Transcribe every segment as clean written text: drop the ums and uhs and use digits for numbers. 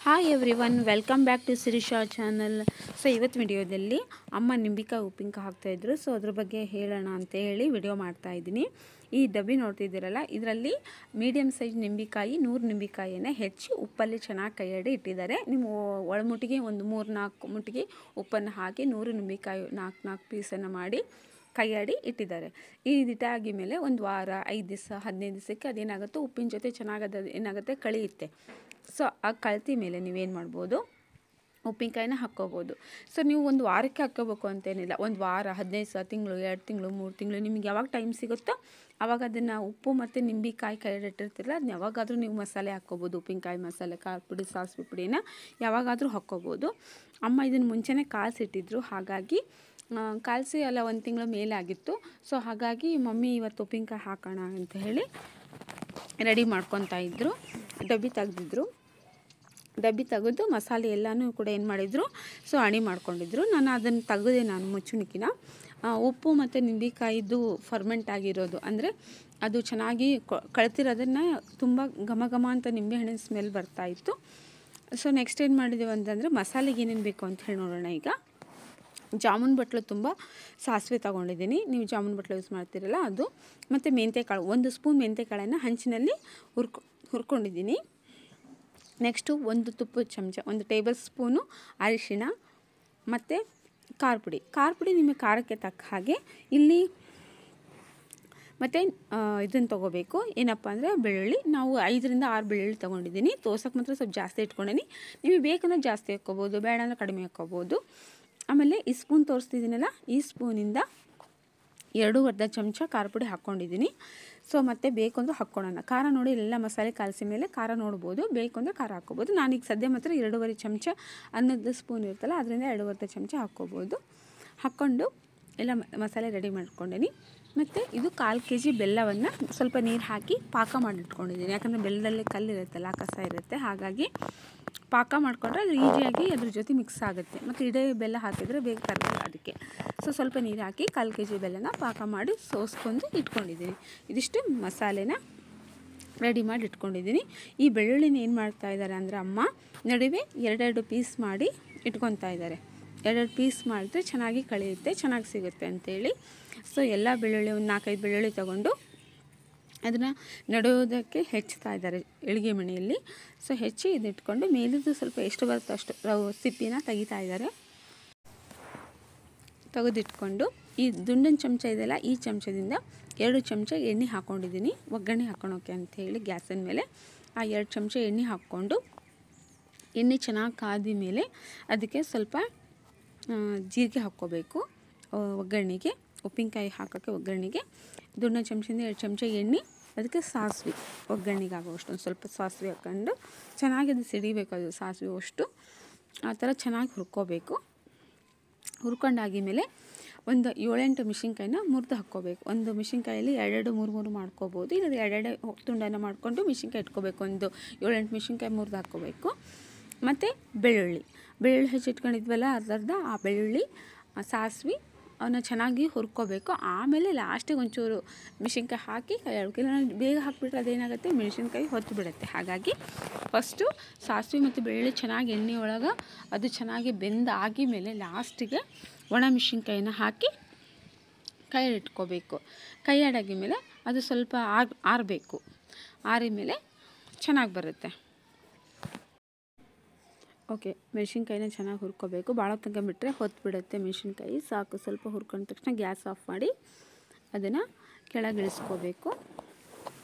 Hi everyone, welcome back to Shirisha channel. So ಇವತ್ತು ವಿಡಿಯೋದಲ್ಲಿ ಅಮ್ಮ ನಿಂಬಿಕಾಯಿ ಉಪ್ಪಿನಕಾಯಿ ಹಾಕ್ತಾಯಿದ್ರು. ಸೊ ಅದ್ರ ಬಗ್ಗೆ ಹೇಳೋಣ ಅಂತ ಹೇಳಿ ವಿಡಿಯೋ ಮಾಡ್ತಾಯಿದ್ದೀನಿ. ಈ ಡಬ್ಬಿ ನೋಡ್ತಿದ್ದೀರಲ್ಲ, ಇದರಲ್ಲಿ ಮೀಡಿಯಮ್ ಸೈಜ್ ನಿಂಬಿಕಾಯಿ 100 ನಿಂಬಿಕಾಯಿಯನ್ನು ಹೆಚ್ಚಿ ಉಪ್ಪಲ್ಲಿ ಚೆನ್ನಾಗಿ ಕೈಯಾಡಿ ಇಟ್ಟಿದ್ದಾರೆ. ನಿಮ್ಮ ಒಳಮುಟ್ಟಿಗೆ ಒಂದು 3-4 ಮುಟ್ಟಿಗೆ ಉಪ್ಪನ್ನು ಹಾಕಿ 100 ನಿಂಬಿಕಾಯಿ 4 ಪೀಸನ್ನು ಮಾಡಿ ಕೈಯಾಡಿ ಇಟ್ಟಿದ್ದಾರೆ. ಈ ಇಟ್ಟಾಗಿ ಮೇಲೆ ಒಂದು ವಾರ 5 ದಿವಸ 15 ದಿವಸಕ್ಕೆ ಅದೇನಾಗುತ್ತೆ, ಉಪ್ಪಿನ ಜೊತೆ ಚೆನ್ನಾಗದು ಏನಾಗುತ್ತೆ, ಕಳಿಯುತ್ತೆ. ಸೊ ಆ ಕಳ್ತಿ ಮೇಲೆ ನೀವೇನು ಮಾಡ್ಬೋದು, ಉಪ್ಪಿನಕಾಯಿನ ಹಾಕ್ಕೋಬೋದು. ಸೊ ನೀವು ಒಂದು ವಾರಕ್ಕೆ ಹಾಕ್ಕೋಬೇಕು ಅಂತೇನಿಲ್ಲ, ಒಂದು ವಾರ 15 ದಿವಸ, ತಿಂಗಳು, 2 ತಿಂಗಳು, 3 ತಿಂಗಳು, ನಿಮಗೆ ಯಾವಾಗ ಟೈಮ್ ಸಿಗುತ್ತೋ ಆವಾಗ ಅದನ್ನು ಉಪ್ಪು ಮತ್ತು ನಿಂಬಿಕಾಯಿ ಕೈಯಾಡಿಟ್ಟಿರ್ತಿರಲ್ಲ, ಅದನ್ನ ಯಾವಾಗಾದರೂ ನೀವು ಮಸಾಲೆ ಹಾಕ್ಕೋಬೋದು. ಉಪ್ಪಿನಕಾಯಿ ಮಸಾಲೆ, ಖಾರ ಪುಡಿ, ಸಾಸಿವೆ ಪುಡಿನ ಯಾವಾಗಾದರೂ ಹಾಕ್ಕೋಬೋದು. ಅಮ್ಮ ಇದನ್ನು ಮುಂಚೆನೇ ಕಾಯಿಸಿಟ್ಟಿದ್ರು, ಹಾಗಾಗಿ ಕಾಯಿಸಿ ಅಲ್ಲ 1 ತಿಂಗಳ ಮೇಲೆ ಆಗಿತ್ತು. ಸೊ ಹಾಗಾಗಿ ಮಮ್ಮಿ ಇವತ್ತು ಉಪ್ಪಿನಕಾಯಿ ಹಾಕೋಣ ಅಂತ ಹೇಳಿ ರೆಡಿ ಮಾಡ್ಕೊತಾ ಇದ್ದರು. ಡಬ್ಬಿ ತೆಗೆದಿದ್ರು, ಡಬ್ಬಿ ತೆಗೆದು ಮಸಾಲೆ ಎಲ್ಲನೂ ಕೂಡ ಏನು ಮಾಡಿದರು, ಸೊ ಅಣಿ ಮಾಡ್ಕೊಂಡಿದ್ರು. ನಾನು ಅದನ್ನು ತೆಗೆದೆ, ನಾನು ಮುಚ್ಚುಣಿಕಿನ ಉಪ್ಪು ಮತ್ತು ನಿಂಬಿಕಾಯಿದು ಫರ್ಮೆಂಟ್ ಆಗಿರೋದು, ಅಂದರೆ ಅದು ಚೆನ್ನಾಗಿ ಕಳ್ತಿರೋದನ್ನು ತುಂಬ ಘಮ ಘಮ ಅಂತ ನಿಂಬೆಹಣ್ಣಿನ ಸ್ಮೆಲ್ ಬರ್ತಾಯಿತ್ತು. ಸೊ ನೆಕ್ಸ್ಟ್ ಏನು ಮಾಡಿದ್ದೀವಿ ಅಂತಂದರೆ, ಮಸಾಲೆಗೆ ಏನೇನು ಬೇಕು ಅಂತ ಹೇಳಿ ನೋಡೋಣ. ಈಗ ಜಾಮೂನ್ ಬಟ್ಲು ತುಂಬ ಸಾಸಿವೆ ತೊಗೊಂಡಿದ್ದೀನಿ, ನೀವು ಜಾಮೂನ್ ಬಟ್ಲು ಯೂಸ್ ಮಾಡ್ತೀರಲ್ಲ ಅದು, ಮತ್ತು ಮೆಂತ್ಯಕಾಳು 1 ಸ್ಪೂನ್ ಮೆಂತ್ಯಕಾಳನ್ನು ಹಂಚಿನಲ್ಲಿ ಹುರ್ಕೊಂಡಿದ್ದೀನಿ. ನೆಕ್ಸ್ಟು 1 ತುಪ್ಪದ ಚಮಚ, 1 ಟೇಬಲ್ ಸ್ಪೂನು ಅರಿಶಿಣ ಮತ್ತು ಖಾರ ಪುಡಿ ನಿಮಗೆ ಖಾರಕ್ಕೆ ತಕ್ಕ ಹಾಗೆ. ಇಲ್ಲಿ ಮತ್ತು ಇದನ್ನು ತೊಗೋಬೇಕು, ಏನಪ್ಪ ಅಂದರೆ ಬೆಳ್ಳುಳ್ಳಿ. ನಾವು 5-6 ಬೆಳ್ಳುಳ್ಳಿ ತೊಗೊಂಡಿದ್ದೀನಿ. ತೋರ್ಸೋಕ್ಕೆ ಮಾತ್ರ ಸ್ವಲ್ಪ ಜಾಸ್ತಿ ಇಟ್ಕೊಂಡಿನಿ, ನಿಮಗೆ ಬೇಕಂದ್ರೆ ಜಾಸ್ತಿ ಹಾಕ್ಕೋಬೋದು, ಬೇಡ ಅಂದರೆ ಕಡಿಮೆ ಹಾಕ್ಕೋಬೋದು. ಆಮೇಲೆ ಈ ಸ್ಪೂನ್ ತೋರಿಸ್ತಿದ್ದೀನಲ್ಲ, ಈ ಸ್ಪೂನಿಂದ 2 ಚಮಚ ಖಾರ ಪುಡಿ ಹಾಕ್ಕೊಂಡಿದ್ದೀನಿ. ಸೊ ಮತ್ತೆ ಬೇಕು ಅಂದರೆ ಹಾಕ್ಕೊಳ್ಳೋಣ. ಖಾರ ನೋಡಿ, ಎಲ್ಲ ಮಸಾಲೆ ಕಾಲಿಸಿ ಮೇಲೆ ಖಾರ ನೋಡ್ಬೋದು, ಬೇಕು ಅಂದರೆ ಖಾರ ಹಾಕ್ಕೋಬೋದು. ನಾನೀಗ ಸದ್ಯ ಮಾತ್ರ 2.5 ಚಮಚ ಅನ್ನದ ಸ್ಪೂನ್ ಇರ್ತಲ್ಲ, ಅದರಿಂದ 2.5 ಚಮಚ ಹಾಕ್ಕೋಬೋದು. ಹಾಕ್ಕೊಂಡು ಎಲ್ಲ ಮಸಾಲೆ ರೆಡಿ ಮಾಡ್ಕೊಂಡೀನಿ. ಮತ್ತು ಇದು 1/4 kg ಬೆಲ್ಲವನ್ನು ಸ್ವಲ್ಪ ನೀರು ಹಾಕಿ ಪಾಕ ಮಾಡಿಟ್ಕೊಂಡಿದ್ದೀನಿ. ಯಾಕಂದರೆ ಬೆಲ್ಲದಲ್ಲಿ ಕಲ್ಲಿರುತ್ತಲ್ಲ, ಕಸ ಇರುತ್ತೆ, ಹಾಗಾಗಿ ಪಾಕ ಮಾಡಿಕೊಂಡ್ರೆ ಅದು ಈಸಿಯಾಗಿ ಅದ್ರ ಜೊತೆ ಮಿಕ್ಸ್ ಆಗುತ್ತೆ. ಮತ್ತು ಇಡೀ ಬೆಲ್ಲ ಹಾಕಿದರೆ ಬೇಗ ಕರಗಲ್ಲ, ಅದಕ್ಕೆ ಸೊ ಸ್ವಲ್ಪ ನೀರು ಹಾಕಿ 1/4 kg ಬೆಲ್ಲನ ಪಾಕ ಮಾಡಿ ಸೋಸ್ಕೊಂಡು ಇಟ್ಕೊಂಡಿದ್ದೀನಿ. ಇದಿಷ್ಟು ಮಸಾಲೆನ ರೆಡಿ ಮಾಡಿ ಇಟ್ಕೊಂಡಿದ್ದೀನಿ. ಈ ಬೆಳ್ಳುಳ್ಳಿನ ಏನು ಮಾಡ್ತಾ ಇದ್ದಾರೆ ಅಂದರೆ, ಅಮ್ಮ ನಡುವೆ 2 ಪೀಸ್ ಮಾಡಿ ಇಟ್ಕೊತಾ ಇದ್ದಾರೆ. 2 ಪೀಸ್ ಮಾಡಿದ್ರೆ ಚೆನ್ನಾಗಿ ಕಳೆಯುತ್ತೆ, ಚೆನ್ನಾಗಿ ಸಿಗುತ್ತೆ ಅಂಥೇಳಿ. ಸೊ ಎಲ್ಲ ಬೆಳ್ಳುಳ್ಳಿ, ಒಂದು 4-5 ಬೆಳ್ಳುಳ್ಳಿ ತೊಗೊಂಡು ಅದನ್ನು ನಡುವುದಕ್ಕೆ ಹೆಚ್ಚುತ್ತಾ ಇದ್ದಾರೆ ಎಳಿಗೆ ಮಣೆಯಲ್ಲಿ. ಸೊ ಹೆಚ್ಚಿ ಇದಿಟ್ಕೊಂಡು ಮೇಲಿದ್ದು ಸ್ವಲ್ಪ ಎಷ್ಟು ಬರುತ್ತೋ ಅಷ್ಟು ಸಿಪ್ಪಿನ ತೆಗಿತಾ ಇದ್ದಾರೆ. ತೆಗೆದಿಟ್ಕೊಂಡು ಈ ದುಂಡನ ಚಮಚ ಇದೆಯಲ್ಲ, ಈ ಚಮಚದಿಂದ 2 ಚಮಚ ಎಣ್ಣೆ ಹಾಕ್ಕೊಂಡಿದ್ದೀನಿ, ಒಗ್ಗರಣೆ ಹಾಕ್ಕೊಳೋಕ್ಕೆ ಅಂಥೇಳಿ. ಗ್ಯಾಸಿನ ಮೇಲೆ ಆ 2 ಚಮಚ ಎಣ್ಣೆ ಹಾಕ್ಕೊಂಡು, ಎಣ್ಣೆ ಚೆನ್ನಾಗಿ ಕಾದ ಮೇಲೆ ಅದಕ್ಕೆ ಸ್ವಲ್ಪ ಜೀರಿಗೆ ಹಾಕ್ಕೋಬೇಕು ಒಗ್ಗರಣೆಗೆ, ಉಪ್ಪಿನಕಾಯಿ ಹಾಕೋಕ್ಕೆ ಒಗ್ಗರಣೆಗೆ. ದುಂಡನ ಚಮಚದಿಂದ 2 ಚಮಚ ಎಣ್ಣೆ, ಅದಕ್ಕೆ ಸಾಸಿವೆ ಒಗ್ಗರಣೆಗೆ ಆಗೋಷ್ಟು ಒಂದು ಸ್ವಲ್ಪ ಸಾಸಿವೆ ಹಾಕ್ಕೊಂಡು ಚೆನ್ನಾಗಿ ಅದು ಸಿಡಿಬೇಕು. ಅದು ಸಾಸಿವೆ ಅಷ್ಟು ಆ ಥರ ಚೆನ್ನಾಗಿ ಹುರ್ಕೋಬೇಕು. ಹುರ್ಕೊಂಡಾಗಿಮೇಲೆ ಒಂದು 7-8 ಮೆಣಸಿನ್ಕಾಯಿನ ಮುರಿದು ಹಾಕ್ಕೋಬೇಕು. ಒಂದು ಮೆಣಸಿನ್ಕಾಯಲ್ಲಿ 2-3 ಮಾಡ್ಕೋಬೋದು, ಇಲ್ಲ 2 ತುಂಡನ್ನು ಮಾಡಿಕೊಂಡು ಮೆಣಸಿನ್ಕಾಯಿ ಇಟ್ಕೋಬೇಕು. ಒಂದು 7-8 ಮೆಣಸಿನ್ಕಾಯಿ ಮುರಿದು ಹಾಕ್ಕೋಬೇಕು. ಮತ್ತು ಬೆಳ್ಳುಳ್ಳಿ ಹೆಚ್ಚಿಟ್ಕೊಂಡಿದ್ವಲ್ಲ, ಅರ್ಧ ಆ ಬೆಳ್ಳುಳ್ಳಿ, ಸಾಸಿವೆ ಅವನ್ನ ಚೆನ್ನಾಗಿ ಹುರ್ಕೋಬೇಕು. ಆಮೇಲೆ ಲಾಸ್ಟಿಗೆ ಒಂಚೂರು ಮೆಣಸಿನ್ಕಾಯಿ ಹಾಕಿ ಕೈ ಇಲ್ಲ ಬೇಗ ಹಾಕಿಬಿಟ್ರೆ ಅದೇನಾಗುತ್ತೆ, ಮೆಣಸಿನ್ಕಾಯಿ ಹೊತ್ತು ಬಿಡುತ್ತೆ. ಹಾಗಾಗಿ ಫಸ್ಟು ಸಾಸಿವೆ ಮತ್ತು ಬೆಳ್ಳುಳ್ಳಿ ಚೆನ್ನಾಗಿ ಎಣ್ಣೆ ಒಳಗೆ ಅದು ಚೆನ್ನಾಗಿ ಬೆಂದಾಗಿ ಮೇಲೆ ಲಾಸ್ಟಿಗೆ ಒಣ ಮೆಣಸಿನ್ಕಾಯಿನ ಹಾಕಿ ಕೈ ಇಟ್ಕೋಬೇಕು. ಕೈ ಆಡಾಗಿ ಮೇಲೆ ಅದು ಸ್ವಲ್ಪ ಆರಬೇಕು. ಆರಿದ ಮೇಲೆ ಚೆನ್ನಾಗಿ ಬರುತ್ತೆ. ಓಕೆ, ಮೆಣಸಿನ್ಕಾಯಿನ ಚೆನ್ನಾಗಿ ಹುರ್ಕೋಬೇಕು. ಭಾಳ ತನಕ ಬಿಟ್ಟರೆ ಹೊತ್ತು ಬಿಡುತ್ತೆ ಮೆಣಸಿನ್ಕಾಯಿ. ಸಾಕು, ಸ್ವಲ್ಪ ಹುರ್ಕೊಂಡ ತಕ್ಷಣ ಗ್ಯಾಸ್ ಆಫ್ ಮಾಡಿ ಅದನ್ನು ಕೆಳಗಿಳಿಸ್ಕೋಬೇಕು.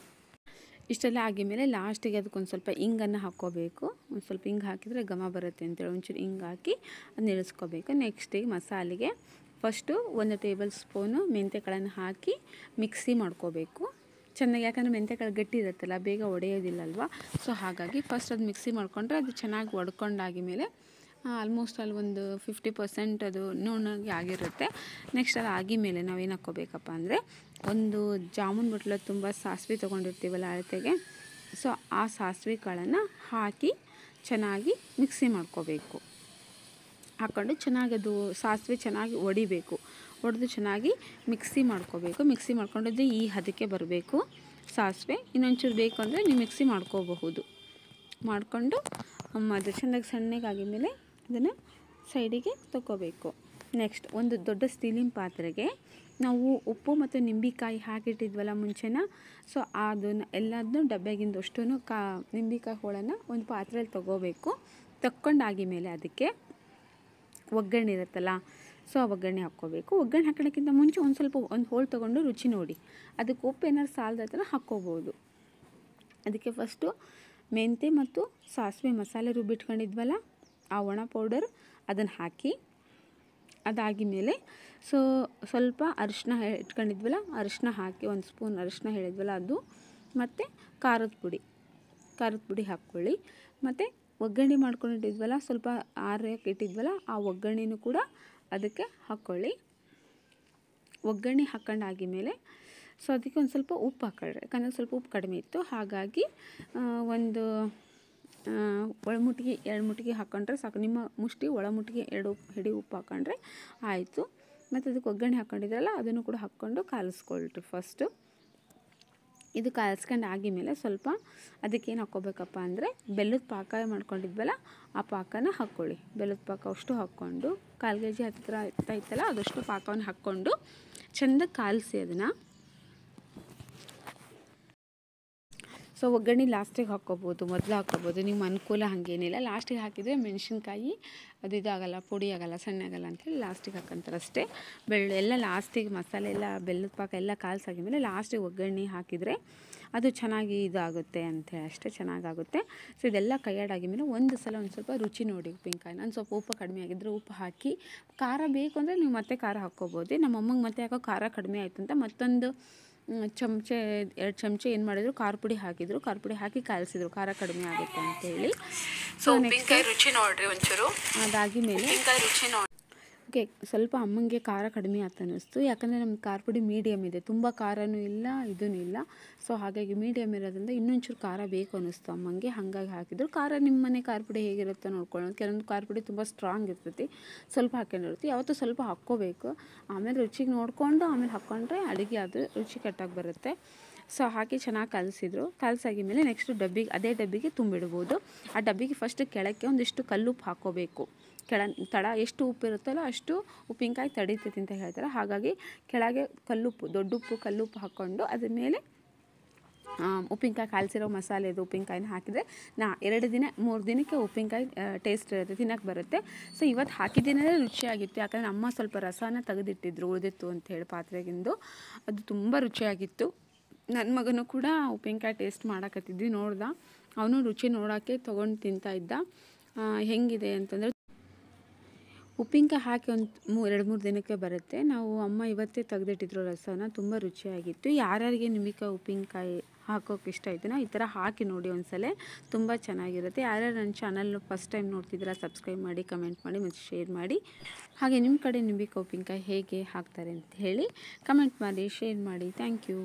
ಇಷ್ಟೆಲ್ಲ ಆಗಿದ್ಮೇಲೆ ಲಾಸ್ಟಿಗೆ ಅದಕ್ಕೊಂದು ಸ್ವಲ್ಪ ಇಂಗನ್ನು ಹಾಕ್ಕೋಬೇಕು. ಒಂದು ಸ್ವಲ್ಪ ಹಿಂಗೆ ಹಾಕಿದರೆ ಘಮ ಬರುತ್ತೆ ಅಂತೇಳಿ ಒಂಚೂರು ಹಿಂಗೆ ಹಾಕಿ ಅದನ್ನ ಇಳಿಸ್ಕೋಬೇಕು. ನೆಕ್ಸ್ಟಿಗೆ ಮಸಾಲೆಗೆ ಫಸ್ಟು 1 ಟೇಬಲ್ ಸ್ಪೂನು ಮೆಂತ್ಯಕಾಳನ್ನು ಹಾಕಿ ಮಿಕ್ಸಿ ಮಾಡ್ಕೋಬೇಕು ಚೆನ್ನಾಗಿ. ಯಾಕಂದರೆ ಮೆಂತ್ಯಕಾಳು ಗಟ್ಟಿ ಇರುತ್ತಲ್ಲ, ಬೇಗ ಒಡೆಯೋದಿಲ್ಲಲ್ವ. ಸೊ ಹಾಗಾಗಿ ಫಸ್ಟ್ ಅದು ಮಿಕ್ಸಿ ಮಾಡಿಕೊಂಡ್ರೆ ಅದು ಚೆನ್ನಾಗಿ ಒಡ್ಕೊಂಡಾಗಿಮೇಲೆ ಆಲ್ಮೋಸ್ಟ್ ಅಲ್ಲಿ ಒಂದು 50% ಅದು ನುಣ್ಣಗೆ ಆಗಿರುತ್ತೆ. ನೆಕ್ಸ್ಟ್ ಅದು ಆಗಿಮೇಲೆ ನಾವೇನು ಹಾಕ್ಕೋಬೇಕಪ್ಪ ಅಂದರೆ, ಒಂದು ಜಾಮೂನ್ ಬಟ್ಲು ತುಂಬ ಸಾಸಿವೆ ತೊಗೊಂಡಿರ್ತೀವಲ್ಲ ಅಳತೆಗೆ, ಸೊ ಆ ಸಾಸಿವೆ ಕಾಳನ್ನು ಹಾಕಿ ಚೆನ್ನಾಗಿ ಮಿಕ್ಸಿ ಮಾಡ್ಕೋಬೇಕು. ಹಾಕ್ಕೊಂಡು ಚೆನ್ನಾಗಿ ಅದು ಸಾಸಿವೆ ಚೆನ್ನಾಗಿ ಒಡಿಬೇಕು. ಒಡೆದು ಚೆನ್ನಾಗಿ ಮಿಕ್ಸಿ ಮಾಡ್ಕೋಬೇಕು. ಮಿಕ್ಸಿ ಮಾಡ್ಕೊಂಡಿದ್ದು ಈ ಹದಕ್ಕೆ ಬರಬೇಕು ಸಾಸಿವೆ. ಇನ್ನೊಂಚೂರು ಬೇಕು ಅಂದರೆ ನೀವು ಮಿಕ್ಸಿ ಮಾಡ್ಕೋಬಹುದು. ಮಾಡಿಕೊಂಡು ಅದು ಚೆಂದಾಗಿ ಸಣ್ಣಗಾಗಿದ್ಮೇಲೆ ಅದನ್ನು ಸೈಡಿಗೆ ತಗೋಬೇಕು. ನೆಕ್ಸ್ಟ್ ಒಂದು ದೊಡ್ಡ ಸ್ಟೀಲಿನ ಪಾತ್ರೆಗೆ ನಾವು ಉಪ್ಪು ಮತ್ತು ನಿಂಬೆಕಾಯಿ ಹಾಕಿಟ್ಟಿದ್ವಲ್ಲ ಮುಂಚೆನ, ಸೊ ಅದನ್ನು ಎಲ್ಲದನ್ನೂ ಡಬ್ಬೆಗಿಂದಷ್ಟು ನಿಂಬೆಕಾಯಿ ಹೋಳನ್ನು ಒಂದು ಪಾತ್ರೆಯಲ್ಲಿ ತೊಗೋಬೇಕು. ತಕ್ಕೊಂಡಾಗಿ ಮೇಲೆ ಅದಕ್ಕೆ ಒಗ್ಗರಣೆ ಇರುತ್ತಲ್ಲ, ಸೊ ಆ ಒಗ್ಗರಣೆ ಹಾಕ್ಕೋಬೇಕು. ಒಗ್ಗರಣೆ ಹಾಕೋಕ್ಕಿಂತ ಮುಂಚೆ ಒಂದು ಹೋಳು ತೊಗೊಂಡು ರುಚಿ ನೋಡಿ, ಅದಕ್ಕೆ ಉಪ್ಪು ಏನಾದ್ರು ಸಾಲದ ಹಾಕ್ಕೋಬೋದು. ಅದಕ್ಕೆ ಫಸ್ಟು ಮೆಂತ್ಯ ಮತ್ತು ಸಾಸಿವೆ ಮಸಾಲೆ ರುಬ್ಬಿಟ್ಕೊಂಡಿದ್ವಲ್ಲ ಆ ಒಣ ಪೌಡರ್ ಅದನ್ನು ಹಾಕಿ, ಅದಾಗಿ ಮೇಲೆ ಸ್ವಲ್ಪ ಅರಿಶಿನ ಇಟ್ಕೊಂಡಿದ್ವಲ್ಲ ಅರಿಶಿನ ಹಾಕಿ, ಒಂದು ಸ್ಪೂನ್ ಅರಿಶಿನ ಹೇಳಿದ್ವಲ್ಲ ಅದು, ಮತ್ತು ಖಾರದ ಪುಡಿ ಹಾಕ್ಕೊಳ್ಳಿ. ಮತ್ತು ಒಗ್ಗರಣೆ ಮಾಡ್ಕೊಂಡಿಟ್ಟಿದ್ವಲ್ಲ, ಸ್ವಲ್ಪ ಆರಕ್ಕೆ ಇಟ್ಟಿದ್ವಲ್ಲ ಆ ಒಗ್ಗರಣೆನೂ ಕೂಡ ಅದಕ್ಕೆ ಹಾಕ್ಕೊಳ್ಳಿ. ಒಗ್ಗರಣೆ ಹಾಕ್ಕೊಂಡಾಗಿ ಮೇಲೆ ಅದಕ್ಕೆ ಒಂದು ಸ್ವಲ್ಪ ಉಪ್ಪು ಹಾಕ್ಕೊಳ್ರಿ, ಯಾಕಂದರೆ ಸ್ವಲ್ಪ ಉಪ್ಪು ಕಡಿಮೆ ಇತ್ತು. ಹಾಗಾಗಿ ಒಂದು ಒಳಮುಟ್ಟಿಗೆ 2 ಮುಟ್ಟಿಗೆ ಹಾಕ್ಕೊಂಡ್ರೆ ಸಾಕು. ನಿಮ್ಮ ಮುಷ್ಟಿ ಒಳಮುಟ್ಟಿಗೆ 2 ಹಿಡಿ ಉಪ್ಪು ಹಾಕ್ಕೊಂಡ್ರೆ ಆಯಿತು. ಮತ್ತು ಅದಕ್ಕೆ ಒಗ್ಗರಣೆ ಹಾಕ್ಕೊಂಡಿದ್ರಲ್ಲ ಅದನ್ನು ಕೂಡ ಹಾಕ್ಕೊಂಡು ಕಾಲಿಸ್ಕೊಳ್ರಿ. ಫಸ್ಟು ಇದು ಕಾಲಿಸ್ಕೊಂಡು ಆಗಿಮೇಲೆ ಸ್ವಲ್ಪ ಅದಕ್ಕೇನು ಹಾಕ್ಕೋಬೇಕಪ್ಪ ಅಂದರೆ ಬೆಲ್ಲದ ಪಾಕ ಮಾಡ್ಕೊಂಡಿದ್ವಲ್ಲ ಆ ಪಾಕನ ಹಾಕ್ಕೊಳ್ಳಿ. ಬೆಲ್ಲದ ಪಾಕ ಅಷ್ಟು ಹಾಕ್ಕೊಂಡು 1/4 kg ಹತ್ತಿರ ಇತ್ತಲ್ಲ ಅದಷ್ಟು ಪಾಕವನ್ನು ಹಾಕ್ಕೊಂಡು ಚೆಂದ ಕಾಲಿಸಿ ಅದನ್ನು. ಸೊ ಒಗ್ಗರಣೆ ಲಾಸ್ಟಿಗೆ ಹಾಕ್ಕೋಬೋದು, ಮೊದಲು ಹಾಕ್ಕೋಬೋದು, ನಿಮ್ಮ ಅನುಕೂಲ ಹಾಗೇನಿಲ್ಲ. ಲಾಸ್ಟಿಗೆ ಹಾಕಿದರೆ ಮೆಣಸಿನ್ಕಾಯಿ ಅದು ಇದಾಗಲ್ಲ, ಪುಡಿ ಆಗಲ್ಲ, ಸಣ್ಣ ಆಗಲ್ಲ ಅಂಥೇಳಿ ಲಾಸ್ಟಿಗೆ ಹಾಕಂತಾರೆ ಅಷ್ಟೇ. ಎಲ್ಲ ಲಾಸ್ಟಿಗೆ ಮಸಾಲೆ ಎಲ್ಲ ಬೆಲ್ಲದ ಪಾಕ ಎಲ್ಲ ಕಾಲ್ಸಾಗಿದ್ಮೇಲೆ ಲಾಸ್ಟಿಗೆ ಒಗ್ಗರಣೆ ಹಾಕಿದರೆ ಅದು ಚೆನ್ನಾಗಿ ಇದಾಗುತ್ತೆ ಅಂಥೇಳಿ ಅಷ್ಟೇ, ಚೆನ್ನಾಗಾಗುತ್ತೆ. ಸೊ ಇದೆಲ್ಲ ಕೈಯಾಡಾಗಿದ್ಮೇಲೆ ಒಂದು ಸ್ವಲ್ಪ ರುಚಿ ನೋಡಿ ಉಪ್ಪಿನಕಾಯಿನ. ಒಂದು ಸ್ವಲ್ಪ ಉಪ್ಪು ಕಡಿಮೆ ಆಗಿದ್ದರೆ ಉಪ್ಪು ಹಾಕಿ, ಖಾರ ಬೇಕು ಅಂದರೆ ನೀವು ಮತ್ತೆ ಖಾರ ಹಾಕ್ಕೋಬೋದು. ನಮ್ಮ ಅಮ್ಮಂಗೆ ಮತ್ತೆ ಯಾಕೋ ಖಾರ ಕಡಿಮೆ ಆಯಿತು ಅಂತ ಮತ್ತೊಂದು 2 ಚಮಚೆ ಏನು ಮಾಡಿದ್ರು ಖಾರ ಪುಡಿ ಹಾಕಿದ್ರು, ಖಾರ ಪುಡಿ ಹಾಕಿ ಕಾಯಿಸಿದ್ರು ಖಾರ ಕಡಿಮೆ ಆಗುತ್ತೆ ಅಂತೇಳಿ. ಸೊ ನೆಕ್ಸ್ಟ್ ರುಚಿ ನೋಡಿರಿ ಒಂಚೂರು. ಅದಾಗಿ ಮೇಲೆ ರುಚಿ ನೋಡಿ. ಓಕೆ, ಸ್ವಲ್ಪ ಅಮ್ಮಂಗೆ ಖಾರ ಕಡಿಮೆ ಆಯ್ತು ಅನ್ನಿಸ್ತು, ಯಾಕಂದರೆ ನಮ್ಮ ಖಾರ ಪುಡಿ ಮೀಡಿಯಮ್ ಇದೆ, ತುಂಬ ಖಾರನೂ ಇಲ್ಲ ಇದೂ ಇಲ್ಲ. ಸೊ ಹಾಗಾಗಿ ಮೀಡಿಯಮ್ ಇರೋದ್ರಿಂದ ಇನ್ನೊಂಚೂರು ಖಾರ ಬೇಕು ಅನ್ನಿಸ್ತು ಅಮ್ಮಂಗೆ, ಹಾಗಾಗಿ ಹಾಕಿದ್ರು. ಖಾರ ನಿಮ್ಮ ಮನೆ ಖಾರ ಪುಡಿ ಹೇಗಿರುತ್ತೋ ನೋಡ್ಕೊಳ್ಳೋದು. ಕೆಲವೊಂದು ಖಾರ ಪುಡಿ ತುಂಬ ಸ್ಟ್ರಾಂಗ್ ಇರ್ತೈತಿ, ಸ್ವಲ್ಪ ಹಾಕೊಂಡಿರುತ್ತೆ. ಯಾವತ್ತೂ ಸ್ವಲ್ಪ ಹಾಕ್ಕೋಬೇಕು, ಆಮೇಲೆ ರುಚಿಗೆ ನೋಡಿಕೊಂಡು ಆಮೇಲೆ ಹಾಕ್ಕೊಂಡ್ರೆ ಅಡುಗೆ ಅದು ರುಚಿ ಕಟ್ಟಾಗಿ ಬರುತ್ತೆ. ಸೊ ಹಾಕಿ ಚೆನ್ನಾಗಿ ಕಲಸಾಗಿ ಮೇಲೆ ನೆಕ್ಸ್ಟು ಅದೇ ಡಬ್ಬಿಗೆ ತುಂಬಿಡ್ಬೋದು. ಆ ಡಬ್ಬಿಗೆ ಫಸ್ಟ್ ಕೆಳಕ್ಕೆ ಒಂದಿಷ್ಟು ಕಲ್ಲುಪ್ಪು ಹಾಕ್ಕೋಬೇಕು. ತಳ ಎಷ್ಟು ಉಪ್ಪು ಇರುತ್ತಲ್ಲ ಅಷ್ಟು ಉಪ್ಪಿನಕಾಯಿ ತಡೀತೈತಿ ಅಂತ ಹೇಳ್ತಾರೆ. ಹಾಗಾಗಿ ಕೆಳಗೆ ದೊಡ್ಡ ಉಪ್ಪು ಕಲ್ಲುಪ್ಪು ಹಾಕ್ಕೊಂಡು ಅದ್ರ ಮೇಲೆ ಉಪ್ಪಿನಕಾಯಿ ಕಾಯಿಸಿರೋ ಮಸಾಲೆದು ಉಪ್ಪಿನಕಾಯಿನ ಹಾಕಿದರೆ 2 ದಿನ 3 ದಿನಕ್ಕೆ ಉಪ್ಪಿನಕಾಯಿ ಟೇಸ್ಟ್ ಇರುತ್ತೆ, ತಿನ್ನಕ್ಕೆ ಬರುತ್ತೆ. ಸೊ ಇವತ್ತು ಹಾಕಿದ್ದೇನೆ ರುಚಿಯಾಗಿತ್ತು, ಯಾಕಂದರೆ ಅಮ್ಮ ಸ್ವಲ್ಪ ರಸನ ತೆಗೆದಿಟ್ಟಿದ್ರು ಉಳಿದಿತ್ತು ಅಂಥೇಳಿ ಪಾತ್ರೆಗಿಂದು, ಅದು ತುಂಬ ರುಚಿಯಾಗಿತ್ತು. ನನ್ನ ಮಗನೂ ಕೂಡ ಉಪ್ಪಿನಕಾಯಿ ಟೇಸ್ಟ್ ಮಾಡೋಕತ್ತಿದ್ವಿ, ನೋಡ್ದ, ಅವನು ರುಚಿ ನೋಡೋಕ್ಕೆ ತೊಗೊಂಡು ತಿಂತಾಯಿದ್ದ. ಹೆಂಗಿದೆ ಅಂತಂದರೆ ಉಪ್ಪಿನಕಾಯಿ ಹಾಕಿ ಒಂದು 2-3 ದಿನಕ್ಕೆ ಬರುತ್ತೆ. ಅಮ್ಮ ಇವತ್ತೇ ತೆಗೆದಿಟ್ಟಿದ್ರು ರಸನ, ತುಂಬ ರುಚಿಯಾಗಿತ್ತು. ಯಾರ್ಯಾರಿಗೆ ನಿಂಬೆಕಾಯಿ ಉಪ್ಪಿನಕಾಯಿ ಹಾಕೋಕೆ ಇಷ್ಟ ಆಯ್ತು ಈ ಥರ ಹಾಕಿ ನೋಡಿ ಒಂದ್ಸಲ, ತುಂಬ ಚೆನ್ನಾಗಿರುತ್ತೆ. ಯಾರ್ಯಾರು ನನ್ನ ಚಾನಲ್ನ ಫಸ್ಟ್ ಟೈಮ್ ನೋಡ್ತಿದ್ದೀರಾ ಸಬ್ಸ್ಕ್ರೈಬ್ ಮಾಡಿ, ಕಮೆಂಟ್ ಮಾಡಿ ಮತ್ತು ಶೇರ್ ಮಾಡಿ. ಹಾಗೆ ನಿಮ್ಮ ಕಡೆ ನಿಂಬೆಕಾಯಿ ಉಪ್ಪಿನಕಾಯಿ ಹೇಗೆ ಹಾಕ್ತಾರೆ ಅಂತ ಹೇಳಿ ಕಮೆಂಟ್ ಮಾಡಿ, ಶೇರ್ ಮಾಡಿ. Thank you.